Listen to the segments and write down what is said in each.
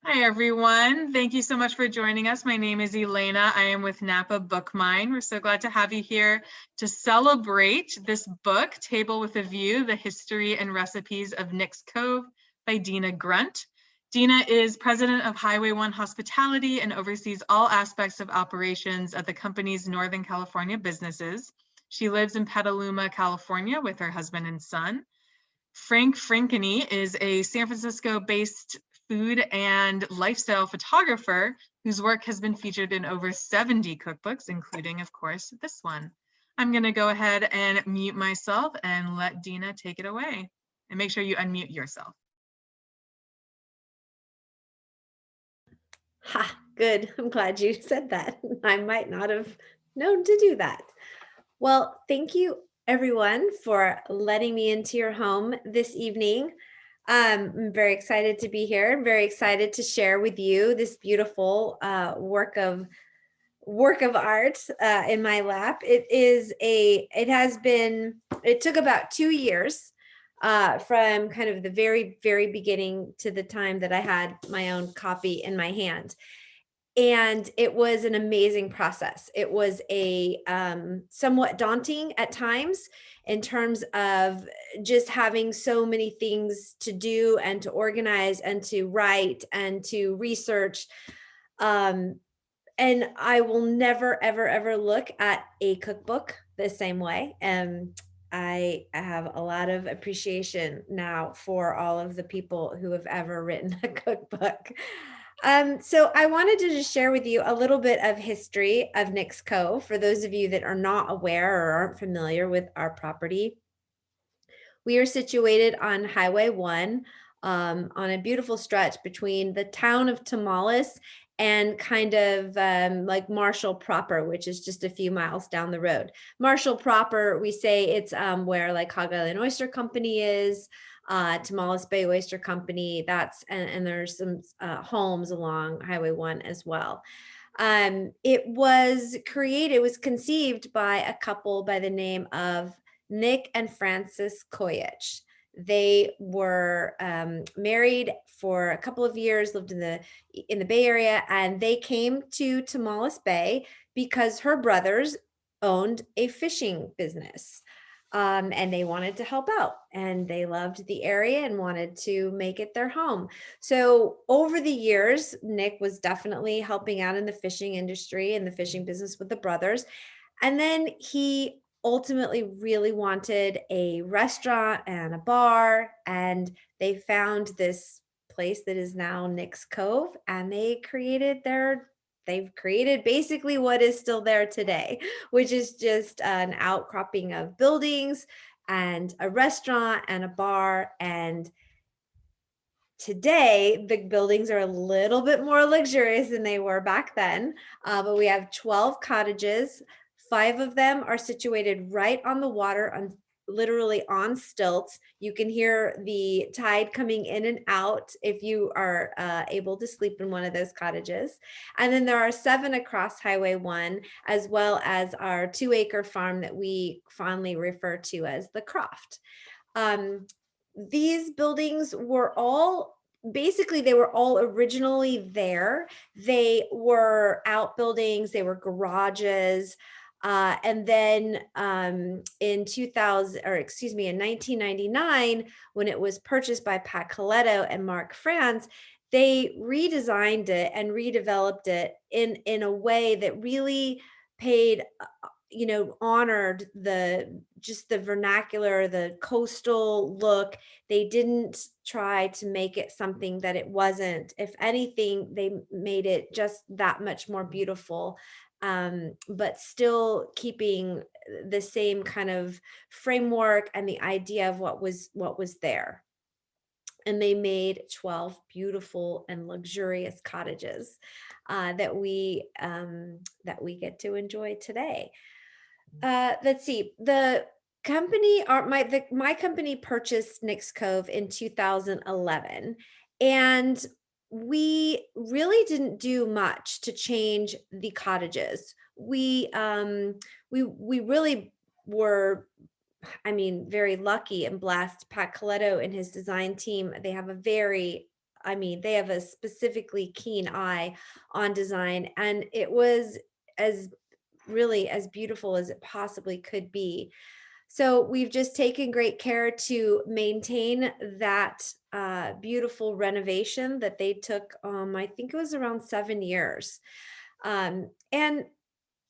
Hi, everyone. Thank you so much for joining us. My name is Elena. I am with Napa Book Mine. We're so glad to have you here to celebrate this book, Table with a View, The History and Recipes of Nick's Cove by Dena Grunt. Dena is president of Highway 1 Hospitality and oversees all aspects of operations at the company's Northern California businesses. She lives in Petaluma, California with her husband and son. Frank Frankeny is a San Francisco-based food and lifestyle photographer whose work has been featured in over 70 cookbooks, including, of course, this one. I'm going to go ahead and mute myself and let Dena take it away. And make sure you unmute yourself. Ha, good. I'm glad you said that. I might not have known to do that. Well, thank you everyone for letting me into your home this evening. I'm very excited to be here. I'm very excited to share with you this beautiful work of art in my lap. It took about 2 years from kind of the very, very beginning to the time that I had my own copy in my hand. And it was an amazing process. It was a somewhat daunting at times in terms of just having so many things to do and to organize and to write and to research. And I will never, ever, ever look at a cookbook the same way. I have a lot of appreciation now for all of the people who have ever written a cookbook. So I wanted to just share with you a little bit of history of Nick's Cove for those of you that are not aware or aren't familiar with our property. We are situated on Highway 1 on a beautiful stretch between the town of Tamales and kind of like Marshall proper, which is just a few miles down the road. Marshall proper, we say it's where like Hog Island Oyster Company is, Tamales Bay Oyster Company, and there's some homes along Highway 1 as well. It was conceived by a couple by the name of Nick and Frances Koyich. They were married for a couple of years, lived in the Bay Area, and they came to Tamales Bay because her brothers owned a fishing business. And they wanted to help out, and they loved the area and wanted to make it their home. So over the years, Nick was definitely helping out in the fishing industry and the fishing business with the brothers. And then he ultimately really wanted a restaurant and a bar, and they found this place that is now Nick's Cove, and they've created basically what is still there today, which is just an outcropping of buildings and a restaurant and a bar. And today, the buildings are a little bit more luxurious than they were back then, but we have 12 cottages. 5 of them are situated right on the water, literally on stilts. You can hear the tide coming in and out if you are able to sleep in one of those cottages. And then there are 7 across Highway 1, as well as our 2-acre farm that we fondly refer to as the Croft. These buildings were all originally there. They were outbuildings, they were garages. And then in 1999, when it was purchased by Pat Coletto and Mark Franz, they redesigned it and redeveloped it in a way that really paid honored the vernacular, the coastal look. They didn't try to make it something that it wasn't. If anything, they made it just that much more beautiful, but still keeping the same kind of framework and the idea of what was there. And they made 12 beautiful and luxurious cottages that we get to enjoy today. Let's see. My company purchased Nick's Cove in 2011, and we really didn't do much to change the cottages. We really were, very lucky and blessed. Pat Coletto and his design team, they have a very I mean, they have a specifically keen eye on design, and it was as really as beautiful as it possibly could be. So we've just taken great care to maintain that beautiful renovation that they took. I think it was around 7 years. And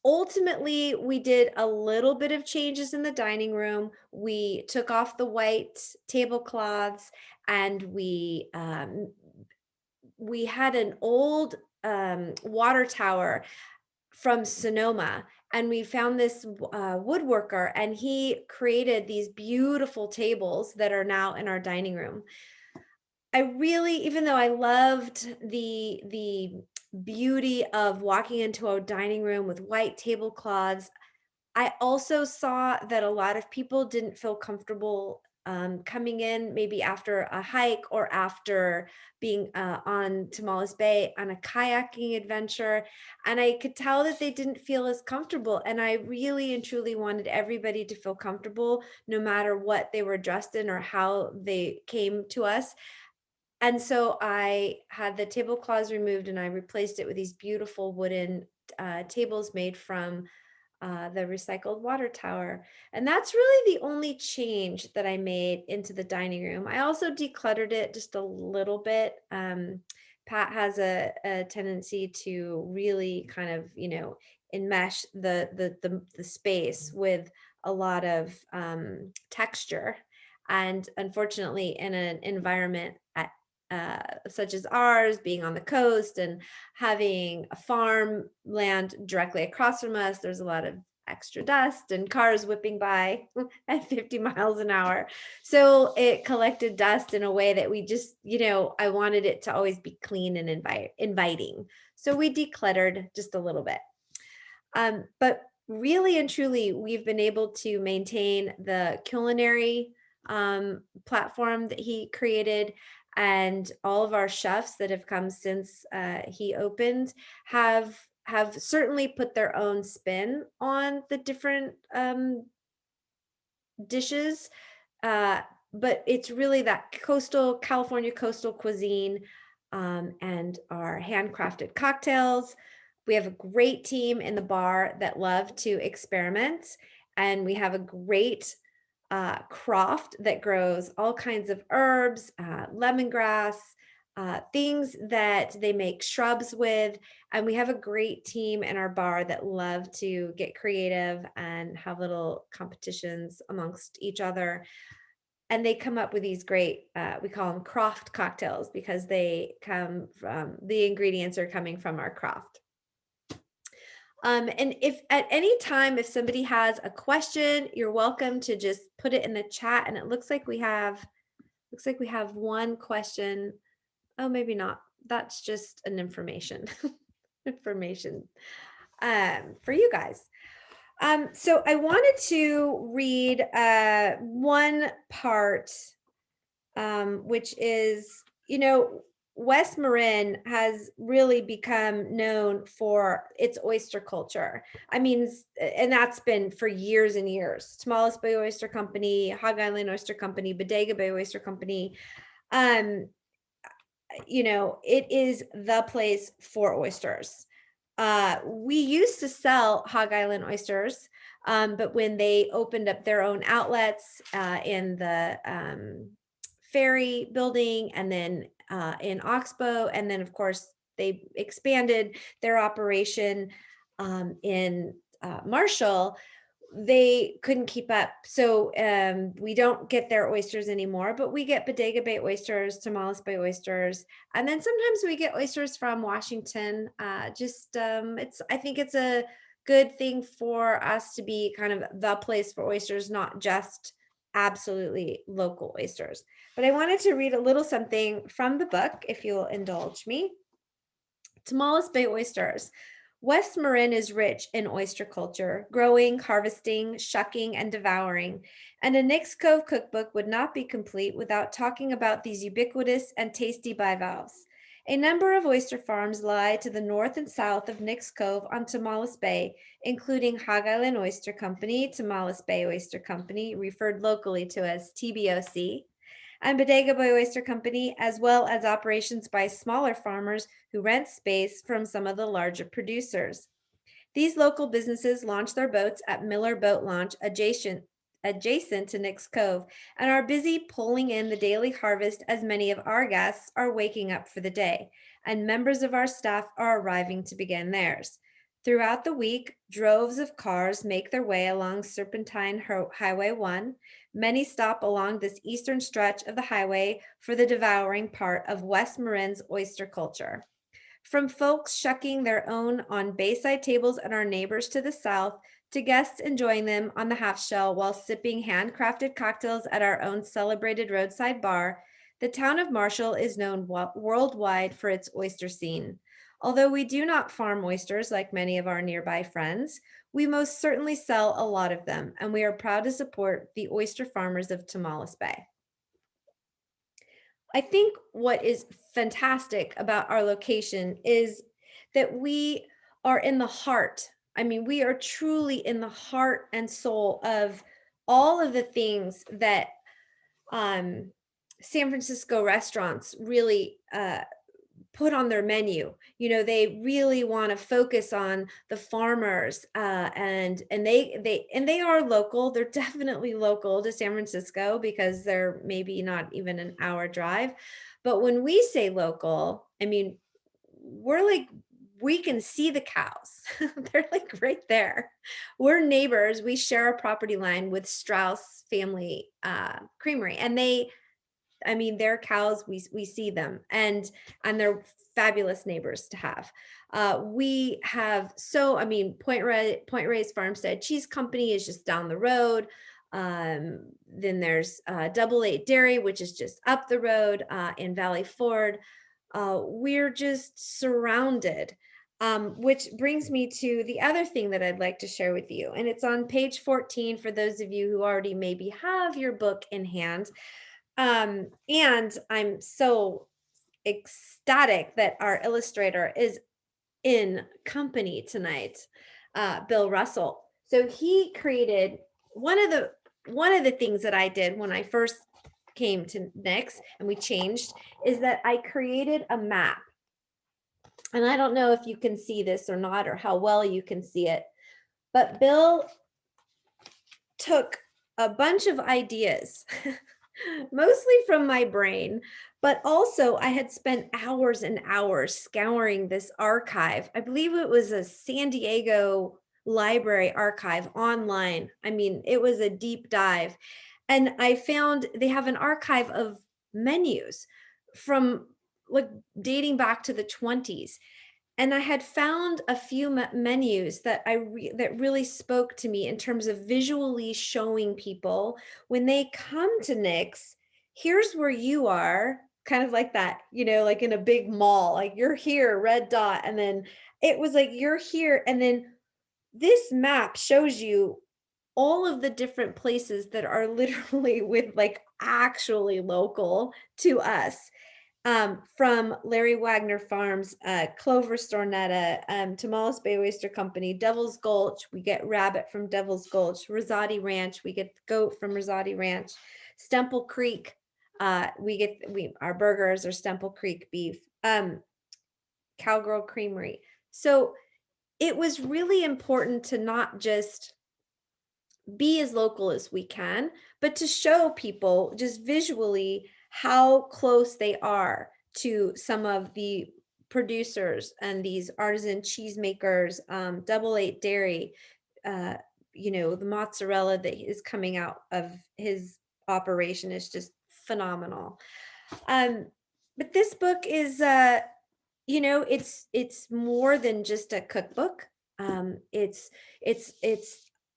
ultimately, we did a little bit of changes in the dining room. We took off the white tablecloths, and we had an old water tower from Sonoma, and we found this woodworker, and he created these beautiful tables that are now in our dining room. I really, even though I loved the beauty of walking into a dining room with white tablecloths, I also saw that a lot of people didn't feel comfortable coming in maybe after a hike or after being on Tamales Bay on a kayaking adventure. And I could tell that they didn't feel as comfortable. And I really and truly wanted everybody to feel comfortable no matter what they were dressed in or how they came to us. And so I had the tablecloths removed, and I replaced it with these beautiful wooden tables made from the recycled water tower. And that's really the only change that I made into the dining room. I also decluttered it just a little bit. Pat has a tendency to really kind of, enmesh the space with a lot of texture. And unfortunately, in an environment such as ours, being on the coast and having a farm land directly across from us, there's a lot of extra dust and cars whipping by at 50 miles an hour. So it collected dust in a way that we just, I wanted it to always be clean and inviting. So we decluttered just a little bit. But really and truly, we've been able to maintain the culinary platform that he created, and all of our chefs that have come since he opened have certainly put their own spin on the different dishes. Uh, but it's really that coastal California coastal cuisine, and our handcrafted cocktails. We have a great team in the bar that love to experiment, and we have a great croft that grows all kinds of herbs, lemongrass, things that they make shrubs with. And we have a great team in our bar that love to get creative and have little competitions amongst each other. And they come up with these great, we call them croft cocktails, because they come from the ingredients are coming from our croft. And if at any time, if somebody has a question, you're welcome to just put it in the chat. And it looks like we have one question. Oh, maybe not. That's just an information for you guys. So I wanted to read one part, which is, West Marin has really become known for its oyster culture. I mean, and that's been for years and years. Tamales Bay Oyster Company, Hog Island Oyster Company, Bodega Bay Oyster Company. It is the place for oysters. We used to sell Hog Island oysters, but when they opened up their own outlets in the ferry building, and then in Oxbow, and then of course they expanded their operation in Marshall, they couldn't keep up. So we don't get their oysters anymore, but we get Bodega Bay oysters, Tamales Bay oysters, and then sometimes we get oysters from Washington. I think it's a good thing for us to be kind of the place for oysters, not just absolutely local oysters. But I wanted to read a little something from the book, if you'll indulge me. Tamales Bay oysters. West Marin is rich in oyster culture, growing, harvesting, shucking, and devouring. And a Nick's Cove cookbook would not be complete without talking about these ubiquitous and tasty bivalves. A number of oyster farms lie to the north and south of Nick's Cove on Tamales Bay, including Hog Island Oyster Company, Tamales Bay Oyster Company, referred locally to as TBOC, and Bodega by Oyster Company, as well as operations by smaller farmers who rent space from some of the larger producers. These local businesses launch their boats at Miller Boat Launch adjacent to Nick's Cove and are busy pulling in the daily harvest as many of our guests are waking up for the day and members of our staff are arriving to begin theirs. Throughout the week, droves of cars make their way along Serpentine Highway 1. Many stop along this eastern stretch of the highway for the devouring part of West Marin's oyster culture. From folks shucking their own on bayside tables at our neighbors to the south, to guests enjoying them on the half shell while sipping handcrafted cocktails at our own celebrated roadside bar, the town of Marshall is known worldwide for its oyster scene. Although we do not farm oysters like many of our nearby friends, we most certainly sell a lot of them, and we are proud to support the oyster farmers of Tamales Bay. I think what is fantastic about our location is that we are in the heart. I mean, we are truly in the heart and soul of all of the things that um, San Francisco restaurants really put on their menu. You know, they really want to focus on the farmers, and they are local. They're definitely local to San Francisco because they're maybe not even an hour drive. But when we say local, I mean, we're like, we can see the cows. They're like right there. We're neighbors. We share a property line with Strauss Family Creamery, and I mean, their cows, we see them, and they're fabulous neighbors to have. We have I mean, Point Reyes Farmstead Cheese Company is just down the road. Then there's Double Eight Dairy, which is just up the road in Valley Ford. We're just surrounded. Which brings me to the other thing that I'd like to share with you. And it's on page 14 for those of you who already maybe have your book in hand. And I'm so ecstatic that our illustrator is in company tonight, Bill Russell. So he created one of the things that I did when I first came to Nick's and we changed is that I created a map. And I don't know if you can see this or not, or how well you can see it, but Bill took a bunch of ideas mostly from my brain, but also I had spent hours and hours scouring this archive. I believe it was a San Diego library archive online. I mean, it was a deep dive. And I found they have an archive of menus from like dating back to the 20s, and I had found a few menus that that really spoke to me in terms of visually showing people when they come to Nick's, here's where you are, kind of like that, you know, like in a big mall, like you're here, red dot, and then it was like you're here, and then this map shows you all of the different places that are literally with like actually local to us, from Larry Wagner Farms, Clover Stornetta, Tamales Bay Oyster Company, Devil's Gulch. We get rabbit from Devil's Gulch. Rosati Ranch. We get goat from Rosati Ranch. Stemple Creek. Our burgers are Stemple Creek beef. Cowgirl Creamery. So it was really important to not just be as local as we can, but to show people just visually how close they are to some of the producers and these artisan cheesemakers. Double Eight Dairy, you know, the mozzarella that is coming out of his operation is just phenomenal. But this book is, you know, it's more than just a cookbook. It's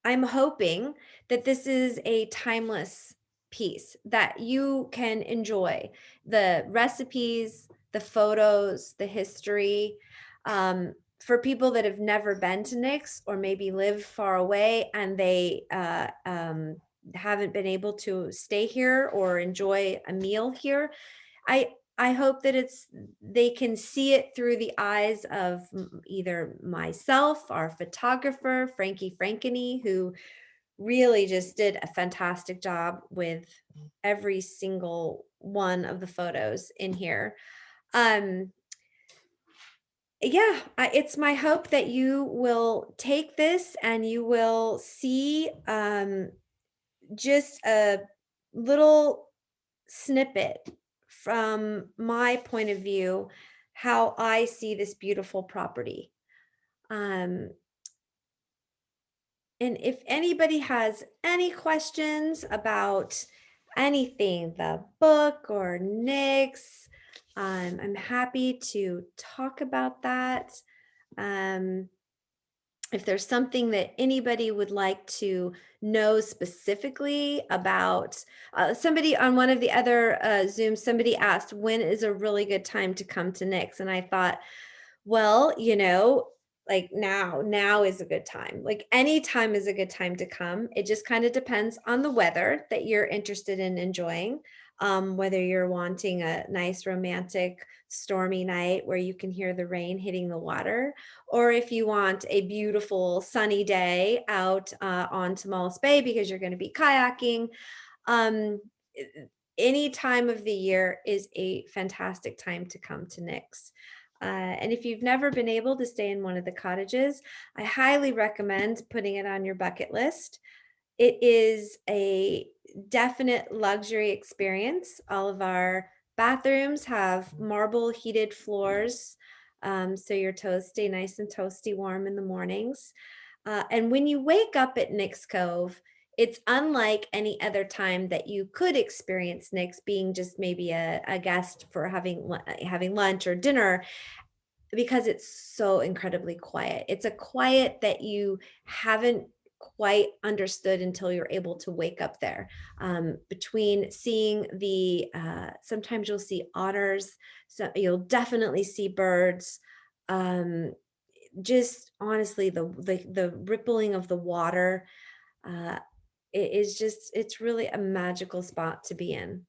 I'm hoping that this is a timeless piece that you can enjoy. The recipes, the photos, the history. For people that have never been to Nick's or maybe live far away and they haven't been able to stay here or enjoy a meal here, I hope that they can see it through the eyes of either myself, our photographer, Frankie Frankeny, who really just did a fantastic job with every single one of the photos in here. Um, yeah, it's my hope that you will take this and you will see just a little snippet from my point of view, how I see this beautiful property. Um, and if anybody has any questions about anything, the book or Nick's, I'm happy to talk about that. Um, if there's something that anybody would like to know specifically about, somebody on one of the other Zooms, somebody asked, when is a really good time to come to Nick's? And I thought, well, like now is a good time. Like any time is a good time to come. It just kind of depends on the weather that you're interested in enjoying. Whether you're wanting a nice romantic stormy night where you can hear the rain hitting the water, or if you want a beautiful sunny day out on Tomales Bay because you're going to be kayaking. Um, any time of the year is a fantastic time to come to Nick's. And if you've never been able to stay in one of the cottages, I highly recommend putting it on your bucket list. It is a definite luxury experience. All of our bathrooms have marble heated floors, so your toes stay nice and toasty warm in the mornings. And when you wake up at Nick's Cove, it's unlike any other time that you could experience Nick's, being just maybe a guest for having lunch or dinner, because it's so incredibly quiet. It's a quiet that you haven't quite understood until you're able to wake up there. Between seeing sometimes you'll see otters, so you'll definitely see birds. Um, just honestly, the rippling of the water, uh, it's really a magical spot to be in.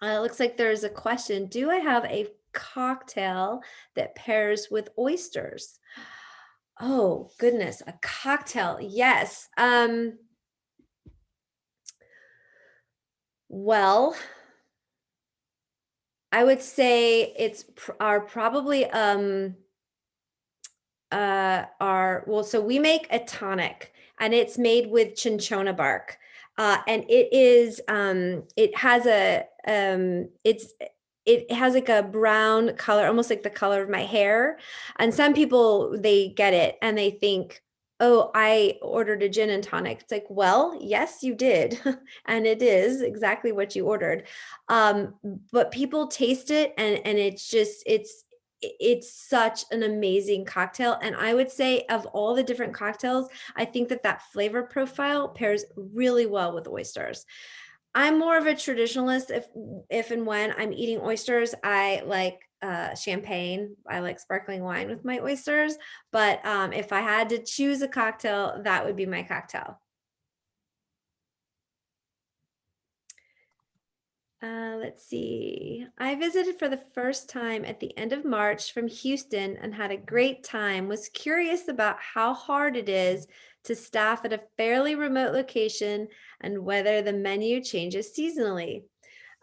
It looks like there's a question. Do I have a cocktail that pairs with oysters? Oh, goodness, a cocktail. Yes. Well, I would say it's are probably so we make a tonic and it's made with cinchona bark. And it has it has like a brown color, almost like the color of my hair. And some people, they get it and they think, oh, I ordered a gin and tonic. It's like, well, yes, you did. And it is exactly what you ordered. Um, but people taste it and it's such an amazing cocktail. And I would say of all the different cocktails, I think that flavor profile pairs really well with oysters. I'm more of a traditionalist. If and when I'm eating oysters, I like champagne. I like sparkling wine with my oysters. But if I had to choose a cocktail, that would be my cocktail. Let's see. I visited for the first time at the end of March from Houston and had a great time. Was curious about how hard it is to staff at a fairly remote location and whether the menu changes seasonally.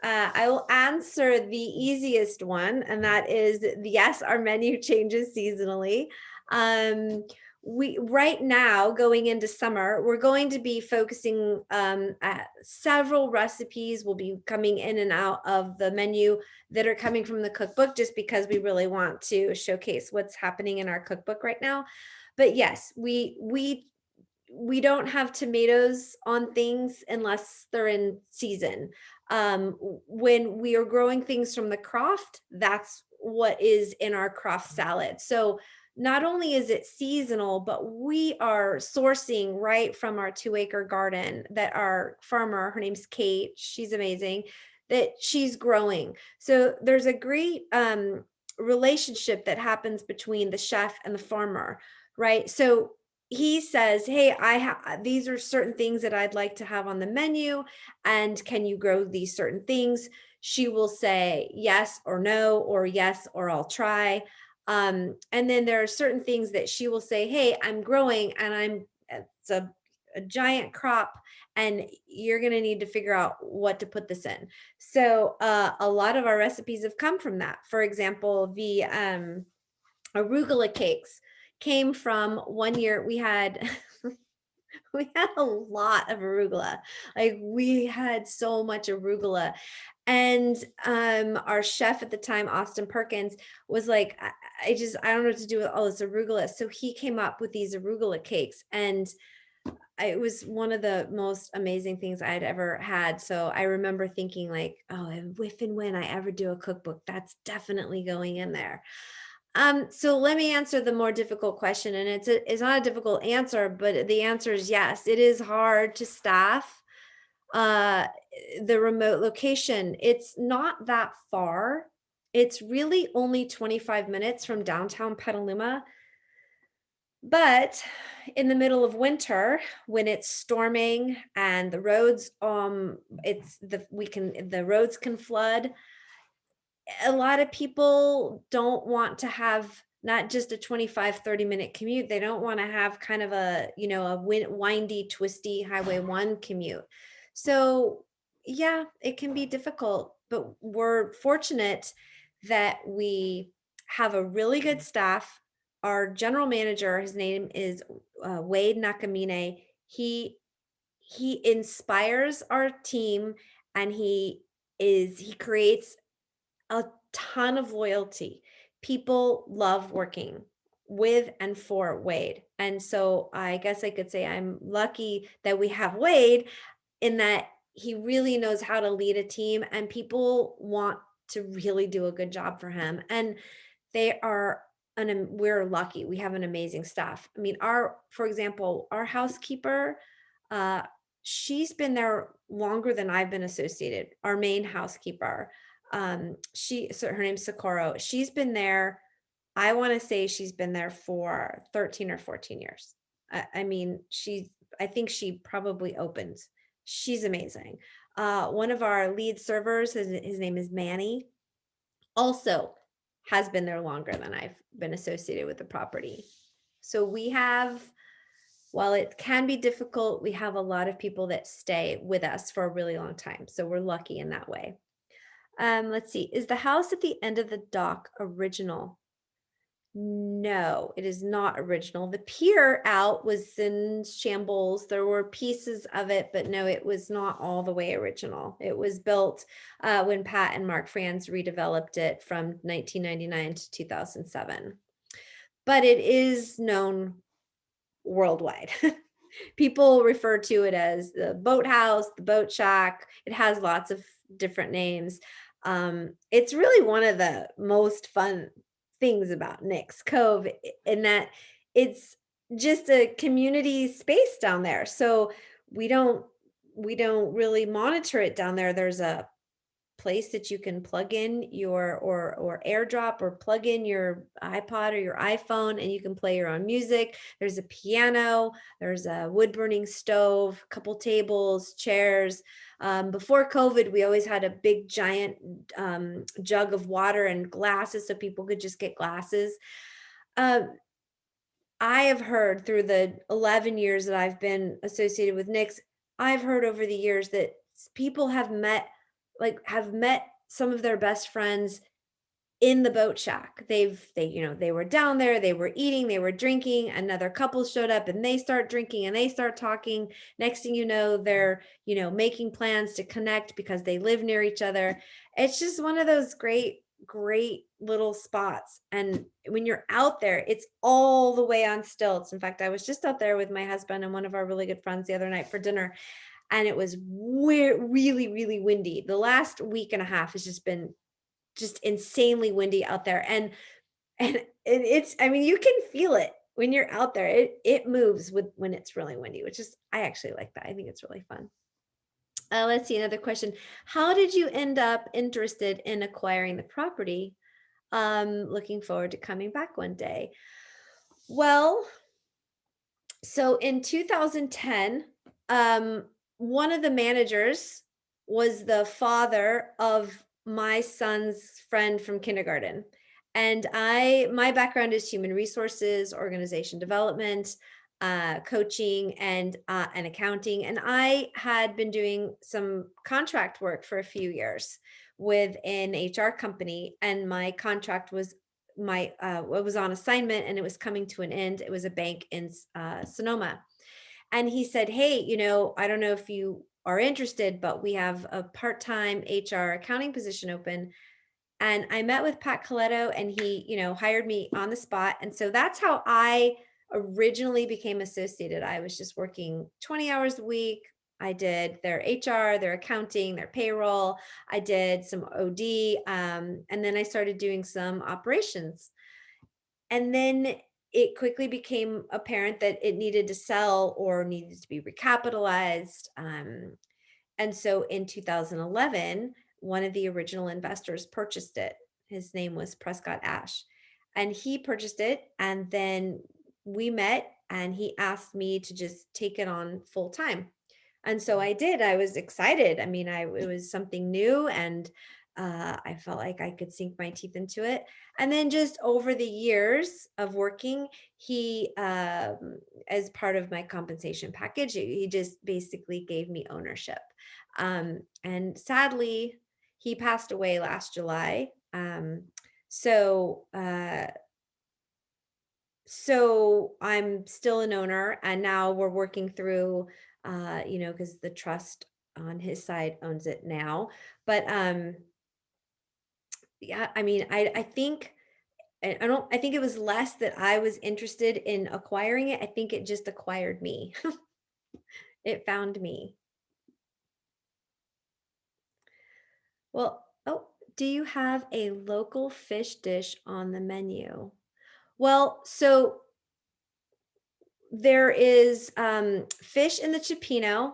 I will answer the easiest one, and that is yes, our menu changes seasonally. Um, we right now, going into summer, we're going to be focusing at several recipes will be coming in and out of the menu that are coming from the cookbook, just because we really want to showcase what's happening in our cookbook right now. But yes, we don't have tomatoes on things unless they're in season. When we are growing things from the croft, that's what is in our croft salad. So not only is it seasonal, but we are sourcing right from our 2-acre garden that our farmer, her name's Kate, she's amazing, that she's growing. So there's a great relationship that happens between the chef and the farmer, right? So he says, hey, these are certain things that I'd like to have on the menu, and can you grow these certain things? She will say yes or no, or yes or I'll try. And then there are certain things that she will say, hey, I'm growing and it's a a giant crop, and you're going to need to figure out what to put this in. So a lot of our recipes have come from that. For example, the arugula cakes came from one year we had we had a lot of arugula. Like we had so much arugula. And our chef at the time, Austin Perkins, was like, I don't know what to do with all this arugula. So he came up with these arugula cakes. And it was one of the most amazing things I'd ever had. So I remember thinking like, oh, if and when I ever do a cookbook, that's definitely going in there. So let me answer the more difficult question, and it's not a difficult answer, but the answer is yes. It is hard to staff uh the remote location. It's not that far. It's really only 25 minutes from downtown Petaluma, but in the middle of winter when it's storming and the roads the roads can flood, a lot of people don't want to have not just a 25-30 minute commute. They don't want to have kind of a, a windy, twisty highway 1 commute. So yeah, it can be difficult, but we're fortunate that we have a really good staff. Our general manager, his name is Wade Nakamine. He inspires our team, and he creates a ton of loyalty. People love working with and for Wade. And so I guess I could say I'm lucky that we have Wade, in that he really knows how to lead a team, and people want to really do a good job for him. And they are we're lucky. We have an amazing staff. I mean, for example, our housekeeper, uh, she's been there longer than I've been associated. Our main housekeeper, her name's Socorro. She's been there. I want to say she's been there for 13 or 14 years. I mean, I think she probably opens. She's amazing. One of our lead servers, his name is Manny, also has been there longer than I've been associated with the property. So while it can be difficult, we have a lot of people that stay with us for a really long time. So we're lucky in that way. Let's see. Is the house at the end of the dock original? No, it is not original. The pier out was in shambles. There were pieces of it, but no, it was not all the way original. It was built when Pat and Mark Franz redeveloped it from 1999 to 2007. But it is known worldwide. People refer to it as the boathouse, the boat shack. It has lots of different names. It's really one of the most fun things about Nick's Cove, in that it's just a community space down there. So we don't really monitor it down there. There's a place that you can plug in your or airdrop or plug in your iPod or your iPhone, and you can play your own music. There's a piano, there's a wood burning stove, a couple tables, chairs. Before COVID, we always had a big giant jug of water and glasses so people could just get glasses. I have heard through the 11 years that I've been associated with Nick's, I've heard over the years that people have met some of their best friends in the boat shack. They were down there, they were eating, they were drinking, another couple showed up and they start drinking and they start talking. Next thing you know, they're, making plans to connect because they live near each other. It's just one of those great little spots. And when you're out there, it's all the way on stilts. In fact, I was just out there with my husband and one of our really good friends the other night for dinner, and it was really, really windy. The last week and a half has just been just insanely windy out there. And it's, I mean, you can feel it when you're out there. It moves when it's really windy, which is, I actually like that. I think it's really fun. Let's see, another question. How did you end up interested in acquiring the property? Looking forward to coming back one day. Well, so in 2010, one of the managers was the father of my son's friend from kindergarten. And my background is human resources, organization development. coaching and accounting. And I had been doing some contract work for a few years with an HR company, and my contract was it was on assignment and it was coming to an end. It was a bank in Sonoma. And he said, "Hey, I don't know if you are interested, but we have a part-time HR accounting position open." And I met with Pat Coletto, and he, hired me on the spot. And so that's how I originally became associated. I was just working 20 hours a week. I did their HR, their accounting, their payroll. I did some OD. And then I started doing some operations. And then it quickly became apparent that it needed to sell or needed to be recapitalized. And so in 2011, one of the original investors purchased it. His name was Prescott Ash. And he purchased it. And then we met, and he asked me to just take it on full time. And so I did. I was excited. I mean, it was something new, and I felt like I could sink my teeth into it. And then just over the years of working, he, as part of my compensation package, he just basically gave me ownership. And sadly, he passed away last July. So, uh, so I'm still an owner, and now we're working through, because the trust on his side owns it now. But yeah, I mean, I think I think it was less that I was interested in acquiring it. I think it just acquired me. It found me. Well, oh, do you have a local fish dish on the menu? Well, so there is fish in the Cioppino,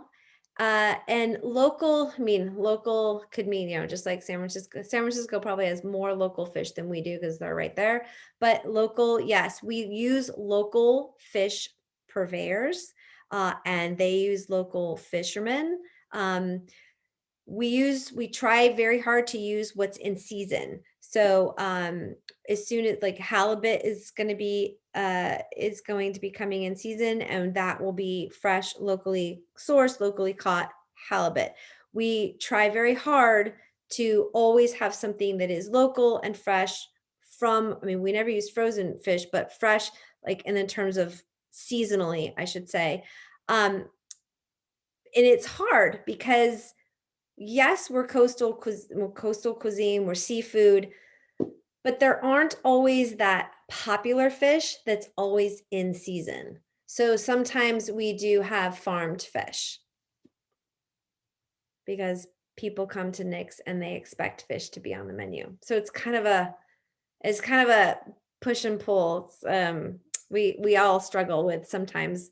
and local. I mean, local could mean, just like San Francisco. San Francisco probably has more local fish than we do because they're right there. But local, yes, we use local fish purveyors, and they use local fishermen. We try very hard to use what's in season. So as soon as, like, halibut is going to be coming in season, and that will be fresh, locally sourced, locally caught halibut. We try very hard to always have something that is local and fresh from, I mean, we never use frozen fish, but fresh, like, in the terms of seasonally, I should say. And it's hard because, yes, we're coastal cuisine, we're seafood, but there aren't always that popular fish that's always in season. So sometimes we do have farmed fish because people come to Nick's and they expect fish to be on the menu. So it's kind of a push and pull. We all struggle with sometimes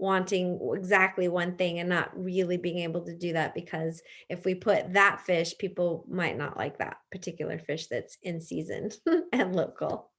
wanting exactly one thing and not really being able to do that, because if we put that fish, people might not like that particular fish that's in season and local.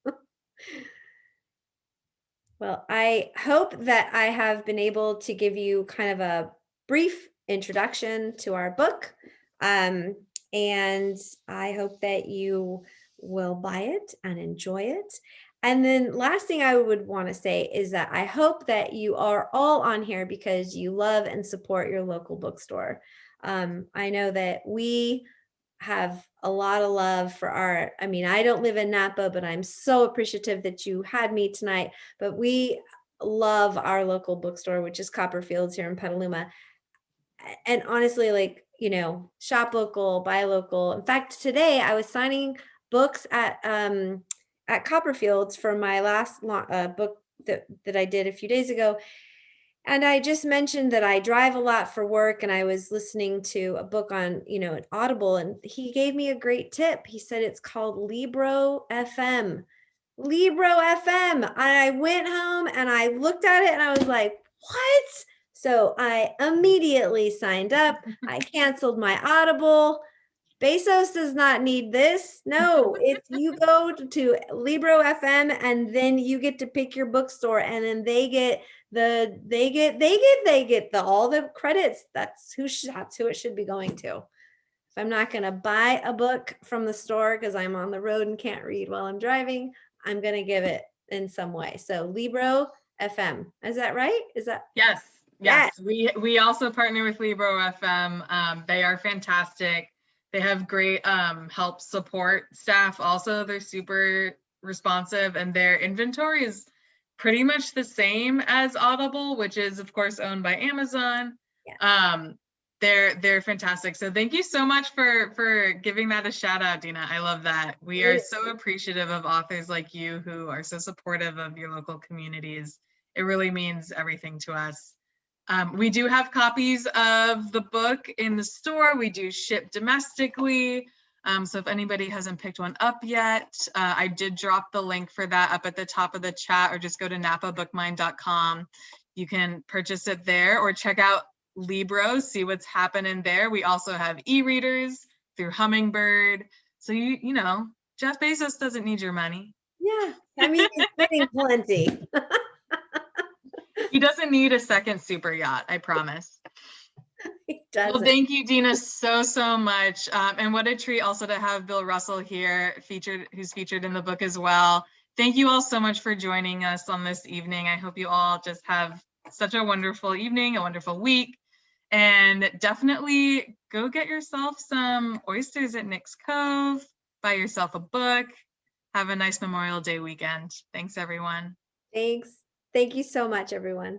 Well, I hope that I have been able to give you kind of a brief introduction to our book. Um, and I hope that you will buy it and enjoy it. And then, last thing I would want to say is that I hope that you are all on here because you love and support your local bookstore. I know that we have a lot of love for our, I mean, I don't live in Napa, but I'm so appreciative that you had me tonight. But we love our local bookstore, which is Copperfields here in Petaluma. And honestly, like, shop local, buy local. In fact, today I was signing books at Copperfields for my last book that I did a few days ago. And I just mentioned that I drive a lot for work, and I was listening to a book on, an Audible, and he gave me a great tip. He said it's called Libro FM. Libro FM. And I went home and I looked at it and I was like, what? So I immediately signed up. I canceled my Audible. Bezos does not need this. No, it's you go to Libro FM, and then you get to pick your bookstore, and then they get all the credits. That's who it should be going to. If I'm not going to buy a book from the store because I'm on the road and can't read while I'm driving, I'm going to give it in some way. So Libro FM. Is that right? Is that? Yes, Yes. yes. We also partner with Libro FM. They are fantastic. They have great help support staff. Also, they're super responsive, and their inventory is pretty much the same as Audible, which is of course owned by Amazon. Yes. They're fantastic. So thank you so much for giving that a shout out, Dena. I love that. We are so appreciative of authors like you who are so supportive of your local communities. It really means everything to us. We do have copies of the book in the store. We do ship domestically. So if anybody hasn't picked one up yet, I did drop the link for that up at the top of the chat, or just go to napabookmind.com. You can purchase it there, or check out Libro, see what's happening there. We also have e-readers through Hummingbird. So you know, Jeff Bezos doesn't need your money. Yeah, I mean, he's getting plenty. He doesn't need a second super yacht, I promise. He doesn't. Well, thank you, Dena, so much. And what a treat also to have Bill Russell here, who's featured in the book as well. Thank you all so much for joining us on this evening. I hope you all just have such a wonderful evening, a wonderful week, and definitely go get yourself some oysters at Nick's Cove, buy yourself a book, have a nice Memorial Day weekend. Thanks, everyone. Thanks. Thank you so much, everyone.